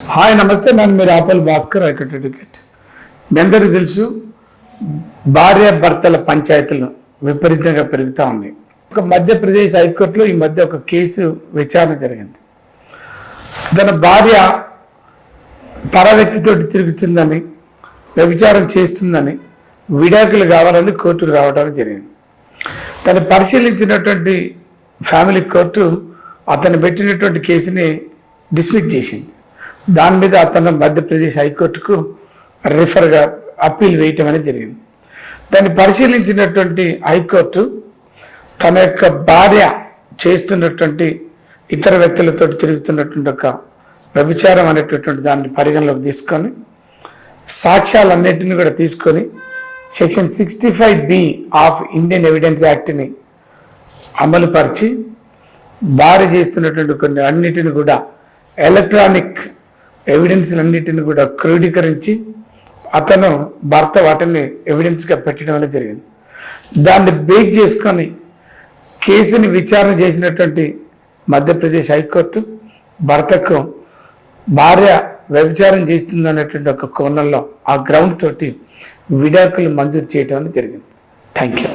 Hi నమస్తే, నేను మీరు ఆపల్ భాస్కర్ అడ్వకేట్. మీ అందరికీ తెలుసు, భార్య భర్తల పంచాయతీలు విపరీతంగా పెరుగుతూ ఉన్నాయి. ఒక మధ్యప్రదేశ్ హైకోర్టులో ఈ మధ్య ఒక కేసు విచారణ జరిగింది. తన భార్య పర వ్యక్తితో తిరుగుతుందని, వ్యభిచారం చేస్తుందని, విడాకులు కావాలని కోర్టుకు రావడం జరిగింది. తను పరిశీలించినటువంటి ఫ్యామిలీ కోర్టు అతను పెట్టినటువంటి కేసుని డిస్మిస్ చేసింది. దాని మీద అతను మధ్యప్రదేశ్ హైకోర్టుకు రిఫర్గా అప్పీల్ వేయటం అనేది జరిగింది. దాన్ని పరిశీలించినటువంటి హైకోర్టు తన యొక్క భార్య చేస్తున్నటువంటి ఇతర వ్యక్తులతో తిరుగుతున్నటువంటి ఒక వ్యభిచారం అనేటటువంటి దాన్ని పరిగణలోకి తీసుకొని సాక్ష్యాలన్నింటినీ కూడా తీసుకొని section 65B of Indian evidence యాక్ట్ని అమలుపరిచి భార్య చేస్తున్నటువంటి కొన్ని అన్నిటిని కూడా ఎలక్ట్రానిక్ ఎవిడెన్స్లన్నిటిని కూడా క్రోడీకరించి అతను భర్త వాటిని ఎవిడెన్స్గా పెట్టడం అనేది జరిగింది. దాన్ని బేస్ చేసుకొని కేసుని విచారణ చేసినటువంటి మధ్యప్రదేశ్ హైకోర్టు భర్తకు భార్య వ్యభిచారం చేస్తుంది అనేటువంటి ఒక కోణంలో ఆ గ్రౌండ్ తోటి విడాకులు మంజూరు చేయడం అనేది జరిగింది. Thank you.